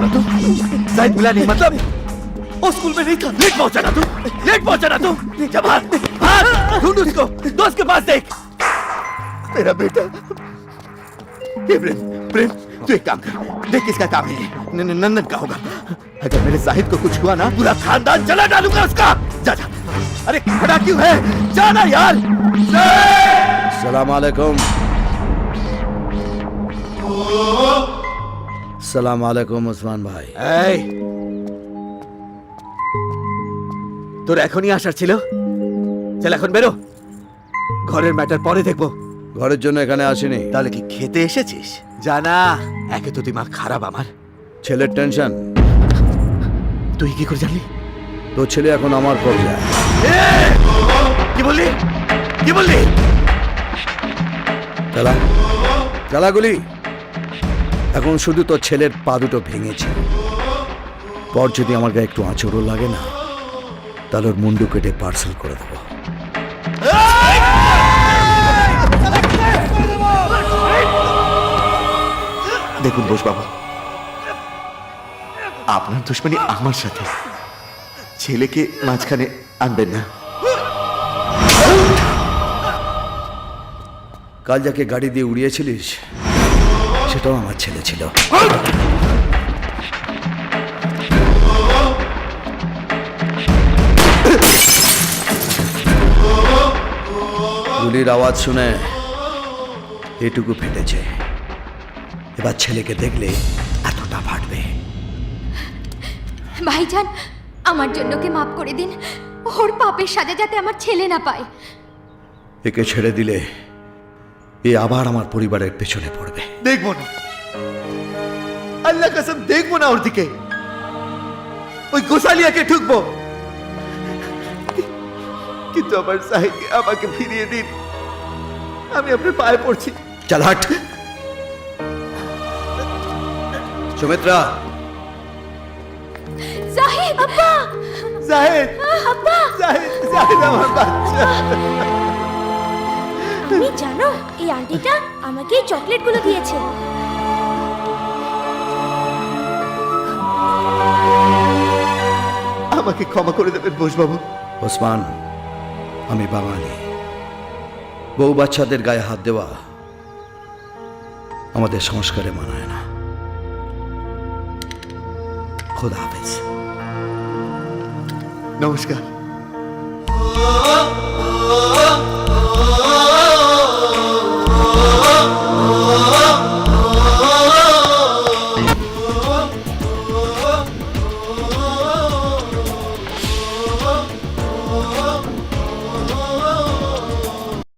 तू? जाहिद मिला नहीं मतलब? वो स्कूल में नहीं था। लेट पहुंचा ना तू? लेट पहुंचा ना तू? जब भाग ढूंढ उसको, दोस्त के पास देख। मेरा बेटा प्रेम, प्रेम तू एक काम कर, देख किसका काम है। नंदन का होगा। अगर मेरे जाहिद को कुछ हुआ ना, पूरा खानदान जला डालूंगा उसका। जा जा। अरे खड़ा क्यों है? जाना यार। सलाम अलैकुम। सलाम अलैकुम उस्मान भाई। তোর এখনই আসার ছিল? চল এখন বেরো, ঘরের ম্যাটার পরে দেখবো। ঘরের জন্য এখানে আসিনি। তাহলে কি খেতে এসেছিস? জানা একে তো দিমাগ খারাপ আমার। ছেলের টেনশন। তুই কি করে জানলি? তো ছেলে এখন আমার কবজায়। কি বললি? কি বললি? চালা চালা গুলি। এখন শুধু তোর ছেলের পা দুটো ভেঙেছে। পর যদি আমার গায়ে একটু আঁচড়ও লাগে না, তাহলে ওর মুন্ডু কেটে পার্সেল করে দেবো। দেখুন বোস বাবু, আপনার দুশ্মনী আমার সাথে, ছেলেকে মাঝখানে আনবেন না। কাল যাকে গাড়ি দিয়ে উড়িয়েছিলিস সেটাও আমার ছেলে ছিল। গুলির আওয়াজ শুনে এটুকু ফেটেছে। এবার ছেলেকে দেখলে এতটা ফাটবে। ভাইজান, আমার জন্য কে মাফ করে দিন। ওর পাপের সাজা যাতে আমার ছেলে না পায়। একে ছেড়ে দিলে এ আবার আমার পরিবারের পেছনে পড়বে। দেখবো না, আল্লাহ কসম দেখবো না ওর দিকে। ওই গোসালিয়াকে ঠুকবো, কিন্তু আমার সাহিদকে আমাকে ফিরিয়ে দিন। আমি আপনার পায়ে পড়ছি। চল হাট। সুমিত্রা। জাহিদ আব্বা। জাহিদ আব্বা। জাহিদ, জাহিদ আমার বাচ্চা। তুমি জানো এই আন্টিটা আমাকে এই চকলেটগুলো দিয়েছে। আমাকে ক্ষমা করে দেবেন বোসবাবু। ওসমান, আমি বাঙালি। বউ বাচ্চাদের গায়ে হাত দেওয়া আমাদের সংস্কারে মানায় না। খোদা হাফেজ। নমস্কার।